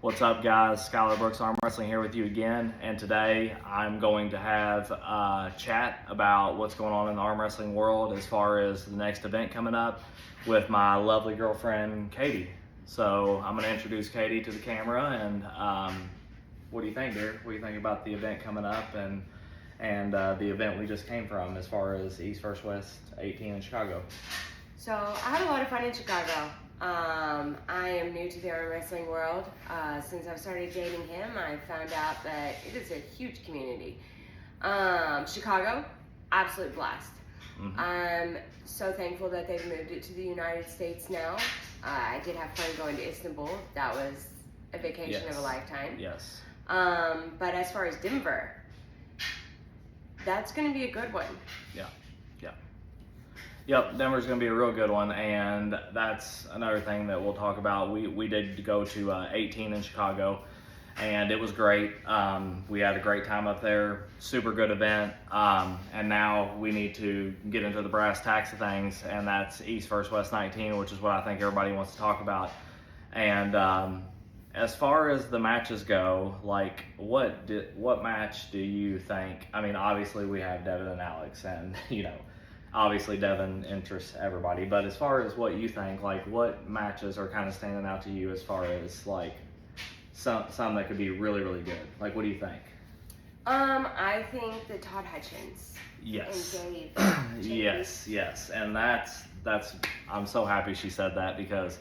What's up, guys? Skylar Brooks, Armwrestling here with you again, and today I'm going to have a chat about what's going on in the arm wrestling world as far as the next event coming up with my lovely girlfriend, Katie. So I'm going to introduce Katie to the camera, and what do you think, dear? What do you think about the event coming up and the event we just came from as far as East vs. West 18 in Chicago? So I had a lot of fun in Chicago. I am new to the arm wrestling world. Since I've started dating him, I found out that it is a huge community. Chicago, absolute blast. Mm-hmm. I'm so thankful that they've moved it to the United States now. I did have fun going to Istanbul. That was a vacation of a lifetime. Yes. But as far as Denver, that's going to be a good one. Yeah. Yep, Denver's going to be a real good one, and that's another thing that we'll talk about. We did go to 18 in Chicago, and it was great. We had a great time up there, super good event, and now we need to get into the brass tacks of things, and that's East vs. West 19, which is what I think everybody wants to talk about. And as far as the matches go, like what match do you think? I mean, obviously we have Devin and Alex, and obviously Devin interests everybody, but as far as what you think, like what matches are kind of standing out to you as far as like some that could be really, really good? Like, what do you think? I think the Todd Hutchins. Yes. And Dave. yes. And that's I'm so happy she said that, because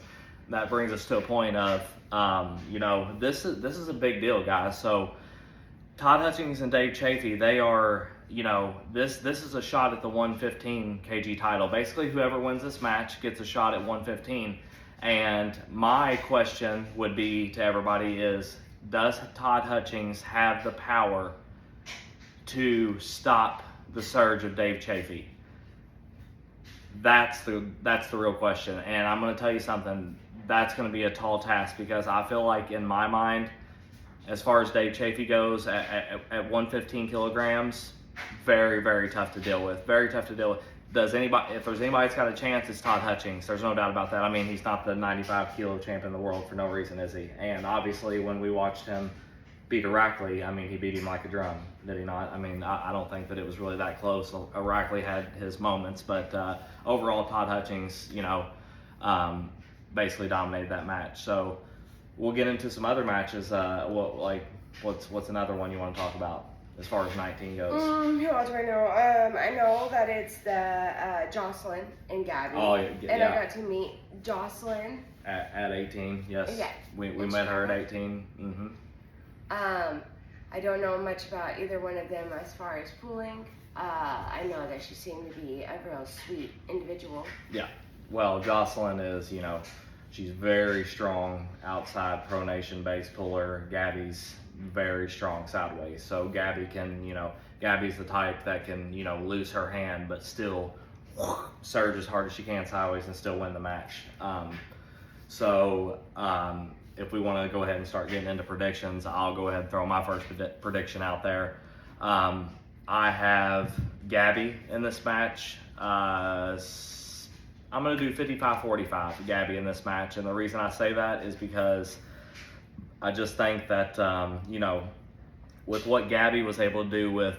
that brings us to a point of this is a big deal, guys. So Todd Hutchins and Dave Chafee, they are, this is a shot at the 115 kg title. Basically, whoever wins this match gets a shot at 115. And my question would be to everybody is, does Todd Hutchins have the power to stop the surge of Dave Chafee? That's the real question. And I'm going to tell you something, that's going to be a tall task, because I feel like in my mind, as far as Dave Chafee goes, at 115 kilograms, very, very tough to deal with. Very tough to deal with. If there's anybody that's got a chance, it's Todd Hutchins. There's no doubt about that. I mean, he's not the 95 kilo champion in the world for no reason, is he? And obviously, when we watched him beat Arackley, I mean, he beat him like a drum, did he not? I mean, I don't think that it was really that close. Arackley had his moments, but overall, Todd Hutchins, basically dominated that match. So we'll get into some other matches. What's another one you want to talk about as far as 19 goes? Who else do I know? I know that it's the Jocelyn and Gabby. Oh, yeah. And I got to meet Jocelyn. At 18, yes. Yeah. We met her at 18. Mm-hmm. I don't know much about either one of them as far as pooling. I know that she seemed to be a real sweet individual. Yeah. Well, Jocelyn is, she's very strong outside pronation base puller. Gabby's very strong sideways. So Gabby can, Gabby's the type that can, lose her hand but still surge as hard as she can sideways and still win the match. If we want to go ahead and start getting into predictions, I'll go ahead and throw my first prediction out there. I have Gabby in this match. I'm going to do 55-45 Gabby in this match, and the reason I say that is because I just think that, with what Gabby was able to do with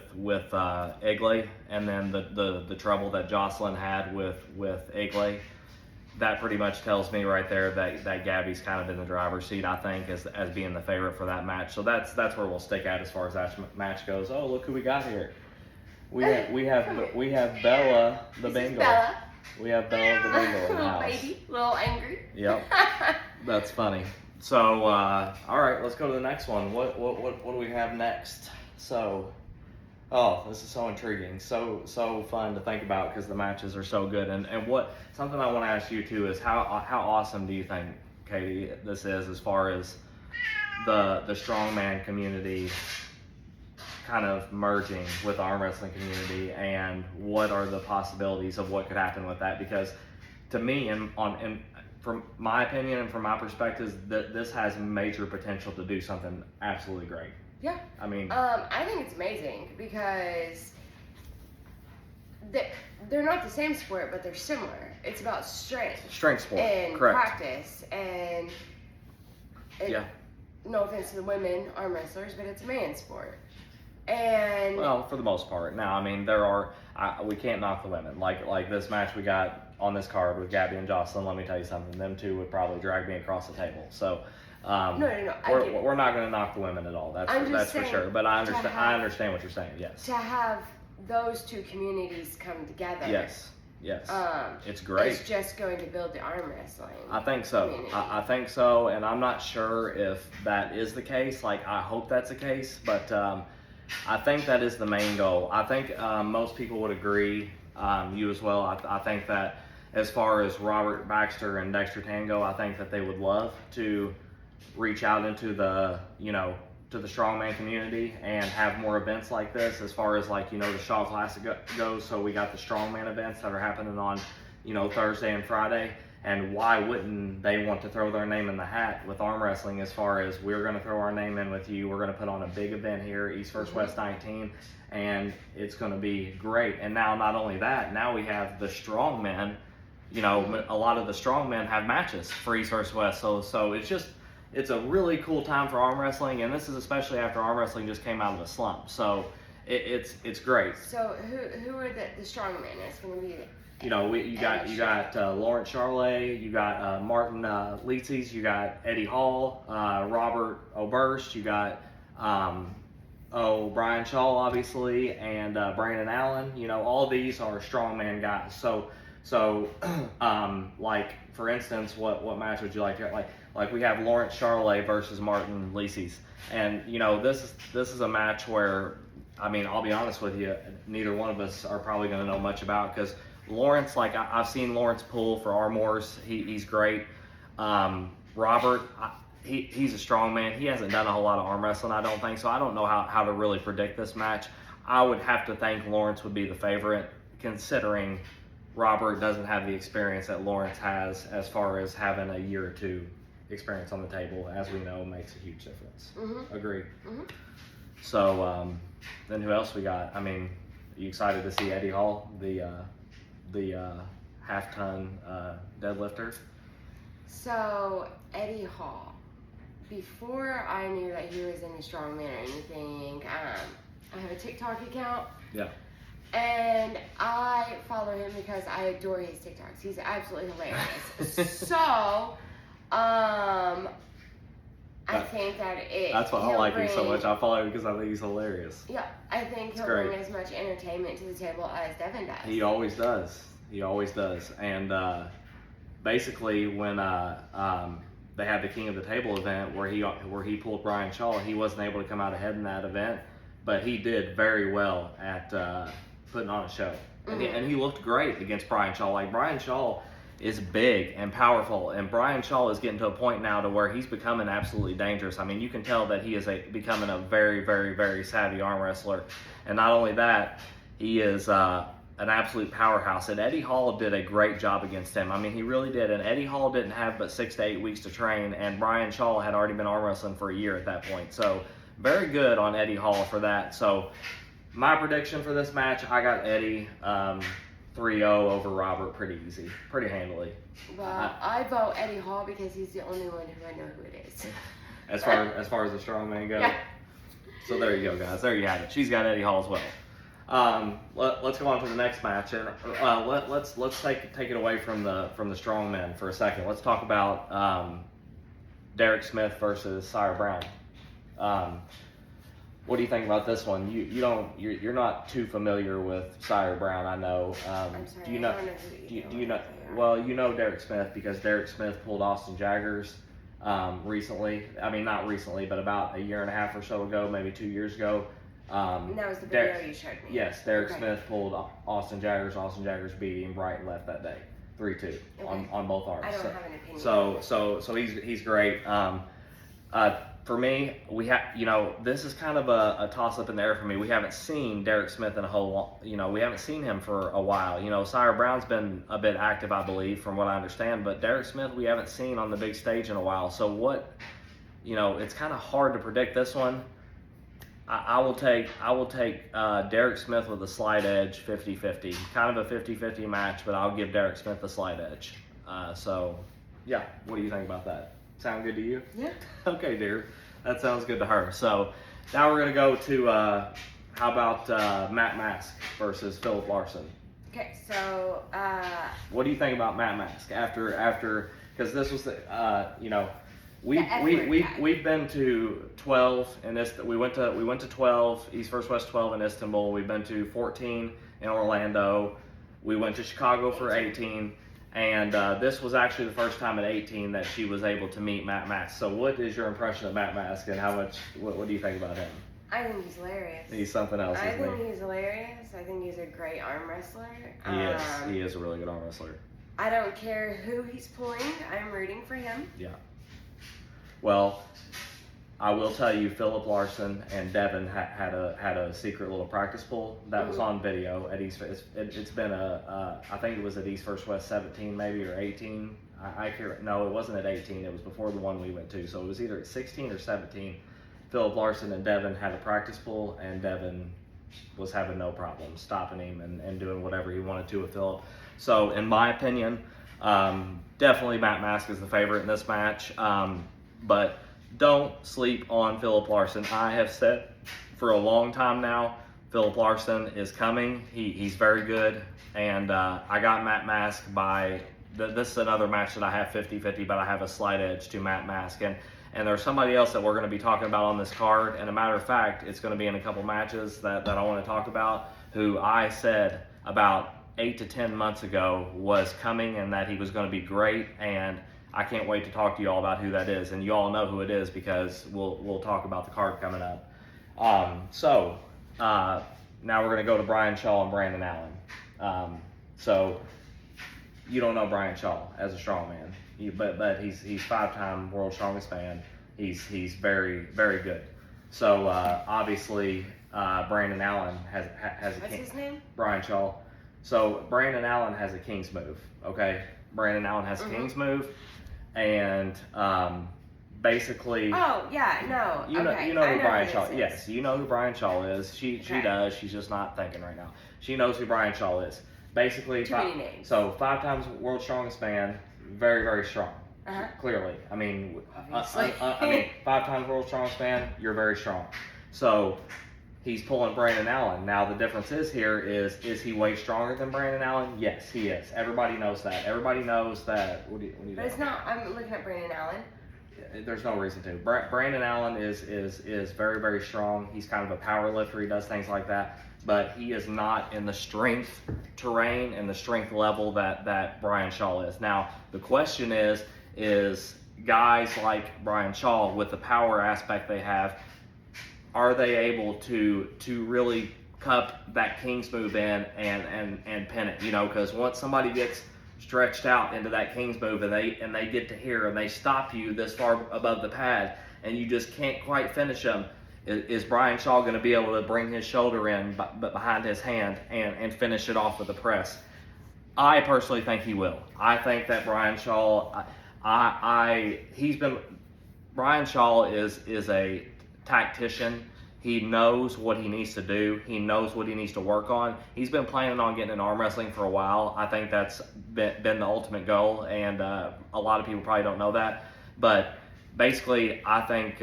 Igley, and then the trouble that Jocelyn had with Igley, that pretty much tells me right there that Gabby's kind of in the driver's seat, I think, as being the favorite for that match. So that's where we'll stick at as far as that match goes. Oh, look who we got here. We have Bella the Bengal. Bella. We have Bella the Bengal in the Little house. baby, little angry. Yep, that's funny. So, all right, let's go to the next one. What do we have next? So, this is so intriguing, so fun to think about, because the matches are so good. And something I want to ask you too is how awesome do you think, Katie, this is as far as the strongman community kind of merging with the arm wrestling community, and what are the possibilities of what could happen with that? Because to me, from my opinion and from my perspective, this has major potential to do something absolutely great. Yeah. I mean, I think it's amazing, because they're not the same sport, but they're similar. It's about strength sport, and correct. practice, and Yeah. no offense to the women arm wrestlers, but it's a man's sport. And well, for the most part. Now, I mean, we can't knock the women. Like this match we got on this card with Gabby and Jocelyn. Let me tell you something. Them two would probably drag me across the table. So, no. We're not going to knock the women at all. That's for sure. But I understand what you're saying. Yes. To have those two communities come together. Yes. It's great. It's just going to build the arm wrestling. I think so. I think so, and I'm not sure if that is the case. Like, I hope that's the case, but I think that is the main goal. I think most people would agree, you as well. I think that as far as Robert Baxter and Dexter Tango, I think that they would love to reach out into the, to the strongman community and have more events like this as far as the Shaw Classic goes. So we got the strongman events that are happening on, Thursday and Friday. And why wouldn't they want to throw their name in the hat with arm wrestling as far as we're going to throw our name in with you. We're going to put on a big event here, East vs. West 19, and it's going to be great. And now not only that, now we have the strongmen, a lot of the strongmen have matches for East vs. West. So it's a really cool time for arm wrestling, and this is especially after arm wrestling just came out of a slump. So it's great. So who are the strongmen? It's going to be... You got Lawrence Charlet, you got Martin Leitzies, you got Eddie Hall, Robert Oberst, you got Brian Shaw, obviously, and Brandon Allen. All these are strongman guys. So for instance, what match would you like to like we have Lawrence Charlet versus Martin Leitzies, and this is a match where, I mean, I'll be honest with you, neither one of us are probably going to know much about, because Lawrence, I've seen Lawrence pull for Armors. He's great. Robert, he's a strong man. He hasn't done a whole lot of arm wrestling, I don't think, so I don't know how to really predict this match. I would have to think Lawrence would be the favorite, considering Robert doesn't have the experience that Lawrence has as far as having a year or two experience on the table, as we know, makes a huge difference. Mm-hmm. Agree. Mm-hmm. So then who else we got? I mean, are you excited to see Eddie Hall, the half-ton deadlifter? So Eddie Hall, before I knew that he was into strongman or anything, I have a TikTok account. Yeah. And I follow him because I adore his TikToks. He's absolutely hilarious. So, I think that's why I like him so much. I follow him because I think he's hilarious. Yeah, I think he'll bring as much entertainment to the table as Devin does. He always does. And basically, when they had the King of the Table event where he pulled Brian Shaw, he wasn't able to come out ahead in that event, but he did very well at putting on a show. Mm-hmm. And he looked great against Brian Shaw. Like, Brian Shaw is big and powerful, and Brian Shaw is getting to a point now to where he's becoming absolutely dangerous. I mean, you can tell that he is becoming a very, very, very savvy arm wrestler. And not only that, he is an absolute powerhouse. And Eddie Hall did a great job against him. I mean, he really did. And Eddie Hall didn't have but 6 to 8 weeks to train, and Brian Shaw had already been arm wrestling for a year at that point. So very good on Eddie Hall for that. So my prediction for this match, I got Eddie 3-0 over Robert, pretty easy, pretty handily. Well, I vote Eddie Hall because he's the only one who I know who it is. As far as the strongman goes. Yeah. So there you go, guys. There you have it. She's got Eddie Hall as well. Let's go on to the next match, and let's take it away from the strongmen for a second. Let's talk about Derek Smith versus Sire Brown. What do you think about this one? You're not too familiar with Sire Brown, I know. I'm sorry, do you know Well, you know Derek Smith because Derek Smith pulled Austin Jaggers recently. I mean, not recently, but about a year and a half or so ago, maybe 2 years ago. And that was the video you showed me. Yes, Derek Smith pulled Austin Jaggers. Austin Jaggers beat him right and left that day, 3-2 on both arms. I don't have an opinion. So he's great. For me, we have, this is kind of a toss-up in the air for me. We haven't seen Derek Smith in we haven't seen him for a while. Sire Brown's been a bit active, I believe, from what I understand, but Derek Smith we haven't seen on the big stage in a while. So it's kind of hard to predict this one. I will take Derek Smith with a slight edge, 50-50. Kind of a 50-50 match, but I'll give Derek Smith the slight edge. So, yeah, what do you think about that? Sound good to you? Yeah. Okay, dear. That sounds good to her. So now we're gonna go to how about Matt Mask versus Philip Larson? Okay, so What do you think about Matt Mask after because this was the we've been to 12 in this. We went to 12 East vs. West 12 in Istanbul. We've been to 14 in Orlando. We went to Chicago for 18. And this was actually the first time at 18 that she was able to meet Matt Mask. So what is your impression of Matt Mask and what do you think about him? I think he's hilarious. He's something else, I isn't think he's hilarious. I think he's a great arm wrestler. He is a really good arm wrestler. I don't care who he's pulling. I'm rooting for him. Yeah. Well, I will tell you, Philip Larson and Devin had a secret little practice pull that was on video at East. It's been I think it was at East vs. West 17 maybe or 18. I can't. No, it wasn't at 18. It was before the one we went to. So it was either at 16 or 17. Philip Larson and Devin had a practice pull, and Devin was having no problem stopping him and doing whatever he wanted to with Philip. So in my opinion, definitely Matt Mask is the favorite in this match. But don't sleep on Philip Larson. I have said for a long time now, Philip Larson is coming. He's very good. And I got Matt Mask by, this is another match that I have 50-50, but I have a slight edge to Matt Mask. And there's somebody else that we're going to be talking about on this card. And a matter of fact, it's going to be in a couple matches that I want to talk about, who I said about 8 to 10 months ago was coming and that he was going to be great. And I can't wait to talk to you all about who that is, and you all know who it is because we'll talk about the card coming up. Now we're going to go to Brian Shaw and Brandon Allen. So you don't know Brian Shaw as a strongman, but he's 5-time world's strongest man. He's very, very good. So obviously Brandon Allen has a What's his name? Brian Shaw. So Brandon Allen has a King's move. Okay, Brandon Allen has a King's move. And basically, oh yeah, no, you know who Brian Shaw is. Yes, you know who Brian Shaw is. She does. She's just not thinking right now. She knows who Brian Shaw is. Basically, too many names. So 5 times world's strongest man, very, very strong. Clearly, I mean, 5 times world's strongest man, you're very strong. So he's pulling Brandon Allen. Now the difference is he way stronger than Brandon Allen? Yes, he is. Everybody knows that. Everybody knows that. What do you but it's not. I'm looking at Brandon Allen. There's no reason to. Brandon Allen is very, very strong. He's kind of a power lifter. He does things like that. But he is not in the strength terrain and the strength level that Brian Shaw is. Now the question is guys like Brian Shaw with the power aspect they have, are they able to really cup that King's move in and pin it? Because once somebody gets stretched out into that King's move and they get to here and they stop you this far above the pad and you just can't quite finish them, is Brian Shaw going to be able to bring his shoulder in but behind his hand and finish it off with a press? I personally think he will. I think that Brian Shaw, Brian Shaw is a tactician. He knows what he needs to do. He knows what he needs to work on. He's been planning on getting in arm wrestling for a while. I think that's been the ultimate goal, and a lot of people probably don't know that. But basically, I think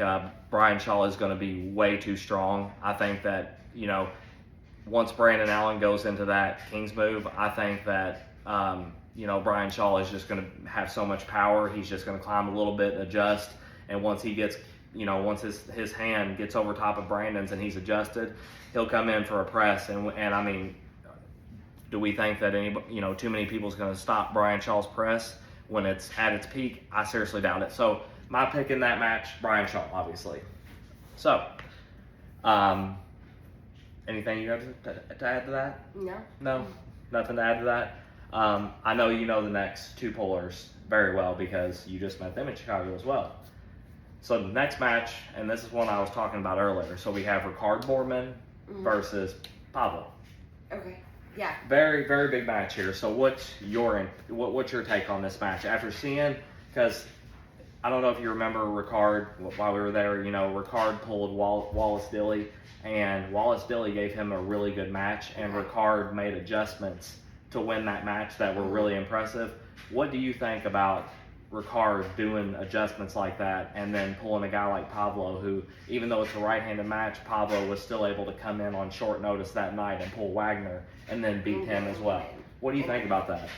Brian Shaw is going to be way too strong. I think that, once Brandon Allen goes into that King's move, I think that, Brian Shaw is just going to have so much power. He's just going to climb a little bit and adjust. And once he gets, once his hand gets over top of Brandon's and he's adjusted, he'll come in for a press. And I mean, do we think that too many people's going to stop Brian Shaw's press when it's at its peak? I seriously doubt it. So my pick in that match, Brian Shaw, obviously. So, anything you have to add to that? No, nothing to add to that. I know you know the next 2 pullers very well because you just met them in Chicago as well. So the next match, and this is one I was talking about earlier. So we have Ricard Boorman versus Pablo. Okay. Yeah. Very, very big match here. So what's your take on this match after seeing? Because I don't know if you remember Ricard while we were there. Ricard pulled Wallace Dilly, and Wallace Dilly gave him a really good match, and Ricard made adjustments to win that match that were really impressive. What do you think about Ricard doing adjustments like that and then pulling a guy like Pablo, who, even though it's a right-handed match, Pablo was still able to come in on short notice that night and pull Wagner and then beat him as well. What do you think about that?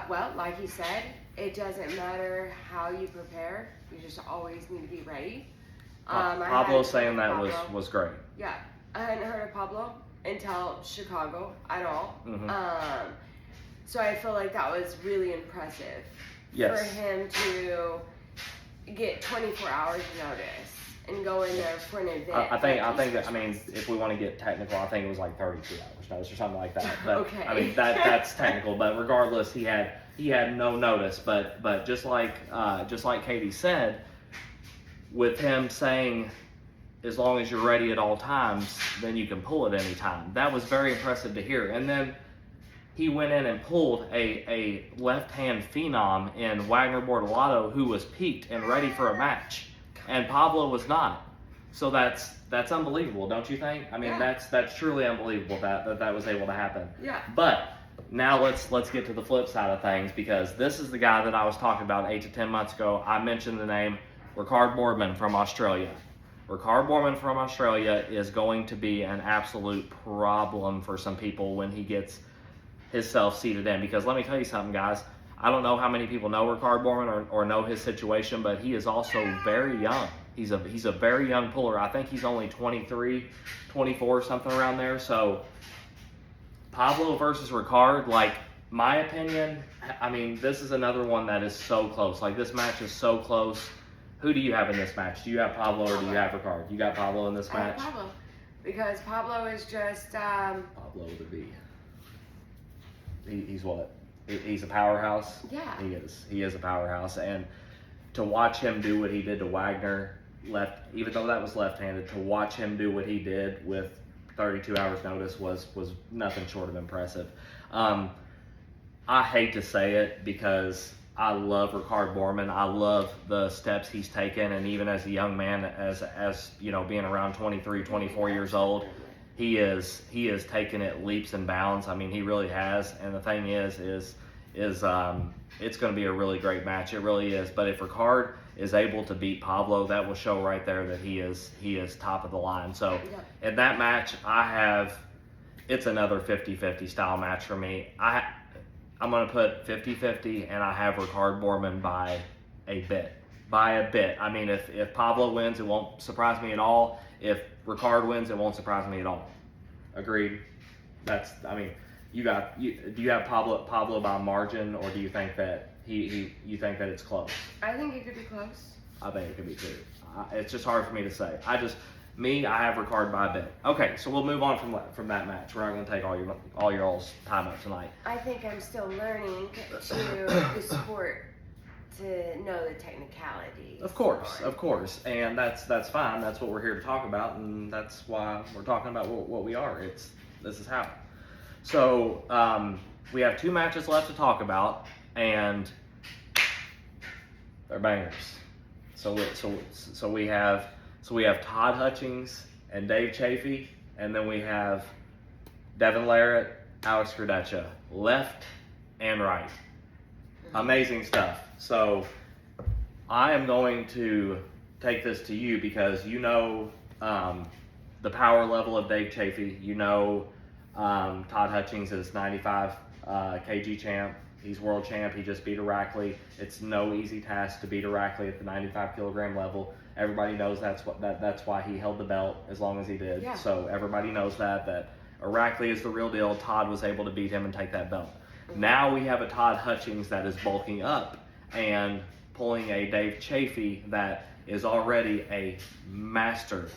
Well, like you said, it doesn't matter how you prepare. You just always need to be ready. Pablo saying that was great. Yeah, I hadn't heard of Pablo until Chicago at all. So I feel like that was really impressive for him to get 24 hours notice and go in there for an event. I think that, I mean, if we want to get technical, I think it was like 32 hours notice or something like that. But, okay. I mean, that's technical. But regardless, he had no notice. But just like Katie said, with him saying, as long as you're ready at all times, then you can pull at any time. That was very impressive to hear. And then he went in and pulled a left-hand phenom in Wagner Bortolato, who was peaked and ready for a match, and Pablo was not. So that's unbelievable, don't you think? I mean, that's truly unbelievable that was able to happen. Yeah. But now let's get to the flip side of things, because this is the guy that I was talking about 8 to 10 months ago. I mentioned the name Ricard Boardman from Australia. Ricard Boardman from Australia is going to be an absolute problem for some people when he gets himself seated in, because let me tell you something, guys. I don't know how many people know Ricard Boardman or know his situation, but he is also very young. He's a very young puller. I think he's only 23, 24, something around there. So Pablo versus Ricard, like, my opinion, I mean, this is another one that is so close. Like, this match is so close. Who do you have in this match? Do you have Pablo or do you have Ricard? You got Pablo in this match? I have Pablo, because Pablo is just Pablo the B. He's what? He's a powerhouse. Yeah. He is a powerhouse, and to watch him do what he did to Wagner, even though that was left-handed, to watch him do what he did with 32 hours notice was nothing short of impressive. I hate to say it, because I love Ricard Boardman. I love the steps he's taken, and even as a young man, as you know, being around 23, 24 years old, he is taking it leaps and bounds. I mean, he really has. And the thing is it's going to be a really great match. It really is. But if Ricard is able to beat Pablo, that will show right there that he is top of the line. So in that match, it's another 50-50 style match for me. I'm going to put 50-50, and I have Ricard Boardman by a bit. I mean, if Pablo wins, it won't surprise me at all. If Ricard wins, it won't surprise me at all. Agreed? I mean, do you have Pablo by margin, or do you think that you think that it's close? I think it could be close. I think it could be too. It's just hard for me to say. I have Ricard by a bit. Okay, so we'll move on from that match. We're not going to take all your all's time up tonight. I think I'm still learning the sport to know the technicalities. Of course, and that's fine. That's what we're here to talk about, and that's why we're talking about what we are. This is how. So we have 2 matches left to talk about, and they're bangers. So we have Todd Hutchings and Dave Chafee, and then we have Devin Larratt, Alex Gradeccia, left and right. Amazing stuff. So I am going to take this to you, because you know the power level of Dave Chafee. You know Todd Hutchings is 95 kg champ. He's world champ. He just beat Arackley. It's no easy task to beat Arackley at the 95 kilogram level. Everybody knows that's why he held the belt as long as he did. Yeah. So everybody knows that Arackley is the real deal. Todd was able to beat him and take that belt. Now we have a Todd Hutchings that is bulking up and pulling a Dave Chafee that is already a master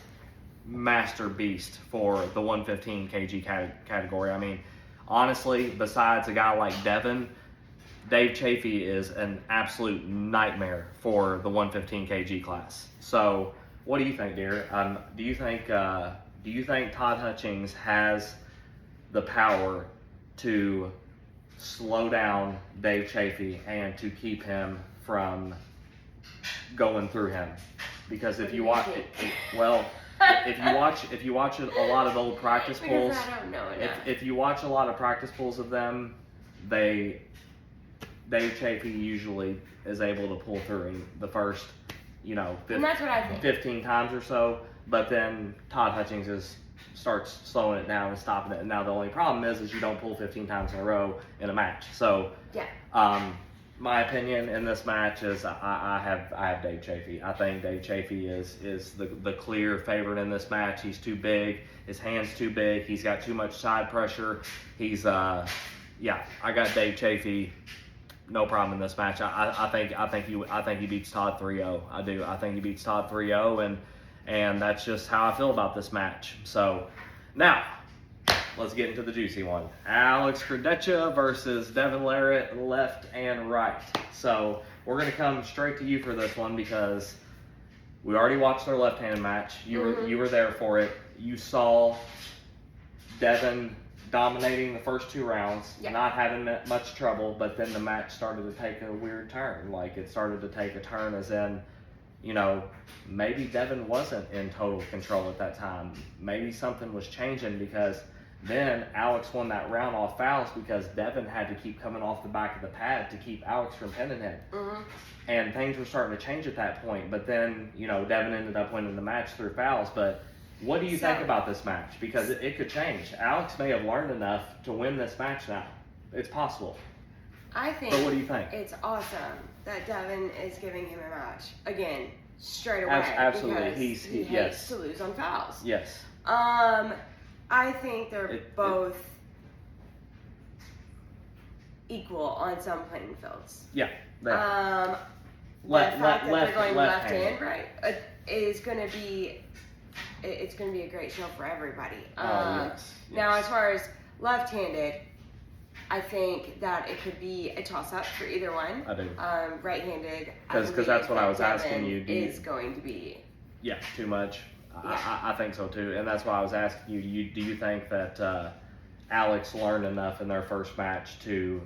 beast for the 115 kg category. I mean, honestly, besides a guy like Devin, Dave Chafee is an absolute nightmare for the 115 kg class. So, what do you think, dear? Do you think Todd Hutchings has the power to slow down Dave Chafee and to keep him from going through him? Because if you watch if you watch a lot of old practice pulls, I don't know enough. if you watch a lot of practice pulls of them, they Dave Chafee usually is able to pull through in the first, And that's what I think. 15 times or so, but then Todd Hutchings starts slowing it down and stopping it. And now the only problem is you don't pull 15 times in a row in a match. So, my opinion in this match is I have Dave Chafee. I think Dave Chafee is the clear favorite in this match. He's too big. His hand's too big. He's got too much side pressure. He's I got Dave Chafee. No problem in this match. I think he beats Todd 3-0. I do. I think he beats Todd 3-0, and that's just how I feel about this match. So now let's get into the juicy one. Alex Credecha versus Devin Larratt, left and right. So we're gonna come straight to you for this one because we already watched their left-handed match. You were there for it. You saw Devin dominating the first 2 rounds, not having much trouble, but then the match started to take a weird turn. Like, it started to take a turn as in, maybe Devin wasn't in total control at that time. Maybe something was changing because then Alex won that round off fouls because Devin had to keep coming off the back of the pad to keep Alex from pinning him. And things were starting to change at that point. But then, Devin ended up winning the match through fouls. But what do you think about this match? Because it could change. Alex may have learned enough to win this match now. It's possible. I think. But what do you think? It's awesome that Devin is giving him a match again straight away. Absolutely, because he hates to lose on fouls. Yes. I think they're both equal on some playing fields. Yeah. The fact that they're going left and right is going to be. It's going to be a great show for everybody. Yes. Now, as far as left-handed, I think that it could be a toss-up for either one. I do. Right-handed, because that's what I was asking you. Is going to be. Yeah, too much. Yeah. I think so too, and that's why I was asking you. Do you think that Alex learned enough in their first match to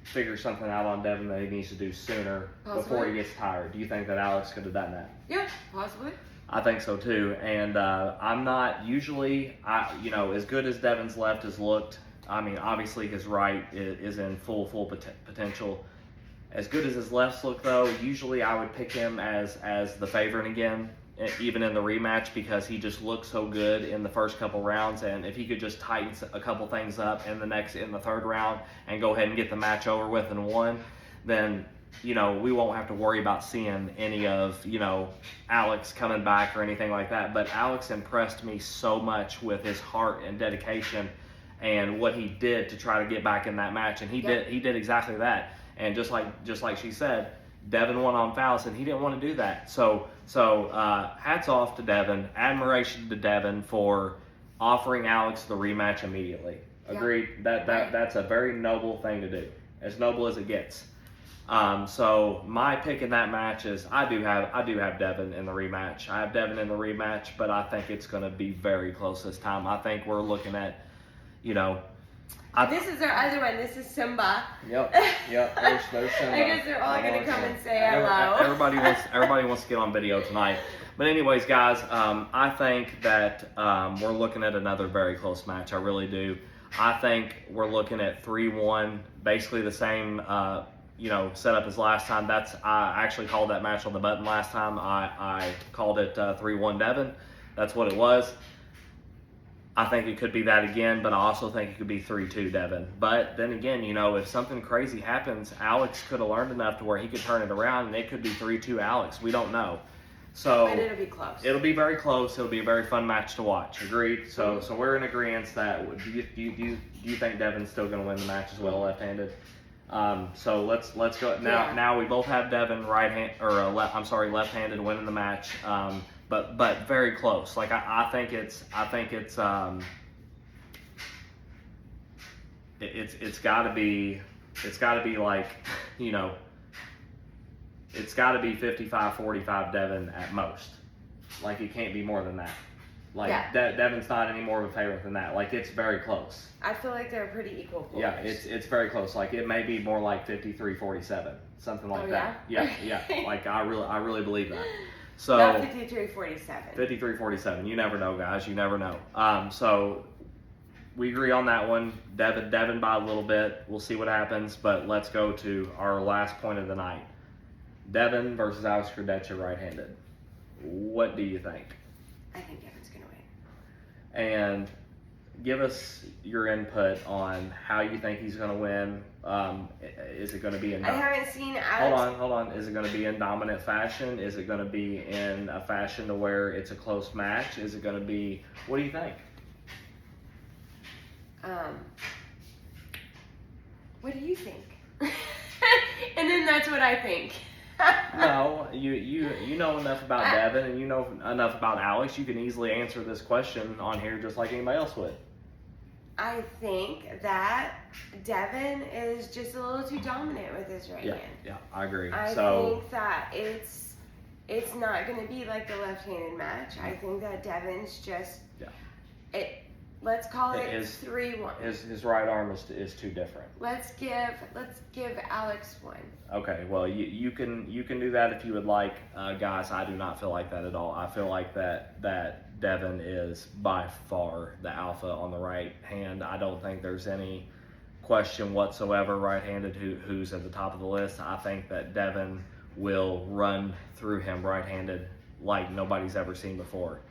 figure something out on Devin that he needs to do sooner before he gets tired? Do you think that Alex could have done that? Yeah, possibly. I think so too, and I'm not usually, as good as Devin's left has looked. I mean, obviously his right is in full potential. As good as his lefts look, though, usually I would pick him as the favorite again, even in the rematch, because he just looked so good in the first couple rounds. And if he could just tighten a couple things up in the third round and go ahead and get the match over with and won, then we won't have to worry about seeing any of Alex coming back or anything like that. But Alex impressed me so much with his heart and dedication and what he did to try to get back in that match, and he did exactly that. And just like she said, Devin won on fouls, and he didn't want to do that. So hats off to Devin. Admiration to Devin for offering Alex the rematch immediately. Agreed. That's a very noble thing to do, as noble as it gets. So my pick in that match is I do have Devin in the rematch. I have Devin in the rematch, but I think it's going to be very close this time. I think we're looking at, this is our other one. This is Simba. Yep. There's Simba. I guess they're all going to come and say hello. Everybody wants to get on video tonight. But anyways, guys, I think that we're looking at another very close match. I really do. I think we're looking at 3-1, basically the same setup as last time. I actually called that match on the button last time. I called it 3-1 Devin. That's what it was. I think it could be that again, but I also think it could be 3-2 Devin. But then again, if something crazy happens, Alex could have learned enough to where he could turn it around, and it could be 3-2 Alex. We don't know. So but it'll be close. It'll be very close. It'll be a very fun match to watch. Agreed. So we're in agreement that do you think Devin's still going to win the match as well, left-handed? So let's go now. Yeah. Now we both have Devin left-handed winning the match. But very close. Like I think it's got to be like it's got to be 55-45 Devin at most. Like it can't be more than that. Like Devin's not any more of a favorite than that. Like it's very close. I feel like they're pretty equal players. Yeah, it's very close. Like it may be more like 53-47, something like that. Yeah. Like I really believe that. So not 53-47. 53-47. You never know, guys. You never know. So we agree on that one. Devin by a little bit. We'll see what happens, but let's go to our last point of the night. Devin versus Alex Cordecha right-handed. What do you think? I think Devin's going to win. And give us your input on how you think he's going to win. Is it going to be in... I haven't seen Alex... Hold on. Is it going to be in dominant fashion? Is it going to be in a fashion to where it's a close match? Is it going to be... What do you think? What do you think? And then that's what I think. No, you know enough about Devin and you know enough about Alex. You can easily answer this question on here just like anybody else would. I think that Devin is just a little too dominant with his right hand. Yeah, I agree. I think that it's not going to be like the left-handed match. I think that Devin's just let's call it 3-1. His right arm is too different. Let's give Alex one. Okay, well you can do that if you would like, guys. I do not feel like that at all. I feel like that Devin is by far the alpha on the right hand. I don't think there's any question whatsoever right-handed who's at the top of the list. I think that Devin will run through him right-handed like nobody's ever seen before,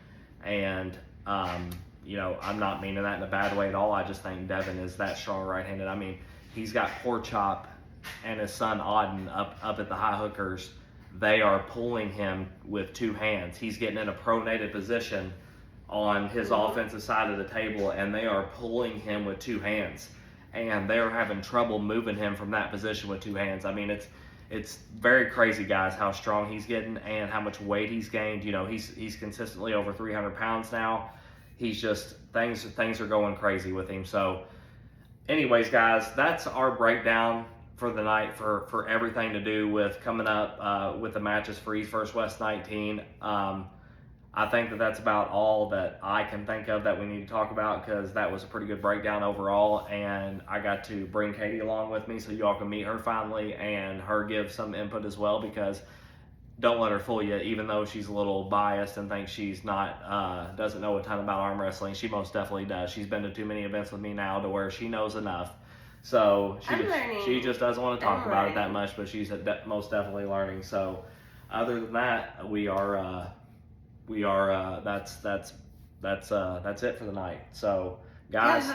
and I'm not meaning that in a bad way at all. I just think Devin is that strong right-handed. I mean, he's got Poor Chop and his son Auden up at the high hookers. They are pulling him with two hands. He's getting in a pronated position on his offensive side of the table, and they are pulling him with two hands. And they are having trouble moving him from that position with two hands. I mean, it's very crazy, guys, how strong he's getting and how much weight he's gained. He's consistently over 300 pounds now. He's just, things are going crazy with him. So anyways, guys, that's our breakdown for the night for everything to do with coming up with the matches for East vs. West 19. I think that's about all that I can think of that we need to talk about, because that was a pretty good breakdown overall, and I got to bring Katie along with me so y'all can meet her finally and her give some input as well, because don't let her fool you. Even though she's a little biased and thinks she's not doesn't know a ton about arm wrestling, she most definitely does. She's been to too many events with me now to where she knows enough. So she just doesn't want to talk about it that much, but she's most definitely learning. So other than that, that's it for the night. So guys,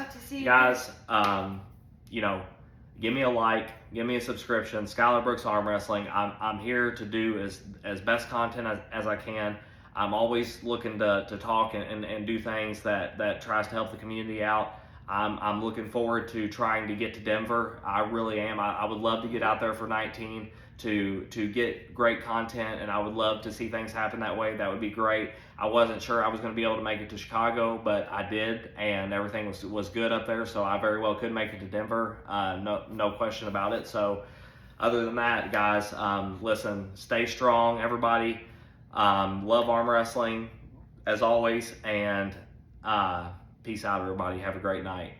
give me a like, give me a subscription. Skylar Brooks Arm Wrestling. I'm here to do as best content as I can. I'm always looking to talk and do things that tries to help the community out. I'm looking forward to trying to get to Denver. I really am. I would love to get out there for 19 to get great content, and I would love to see things happen that way. That would be great. I wasn't sure I was going to be able to make it to Chicago, but I did, and everything was good up there, so I very well could make it to Denver. No question about it. So other than that, guys, listen, stay strong, everybody. Love arm wrestling as always, and peace out, everybody. Have a great night.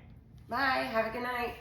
Bye. Have a good night.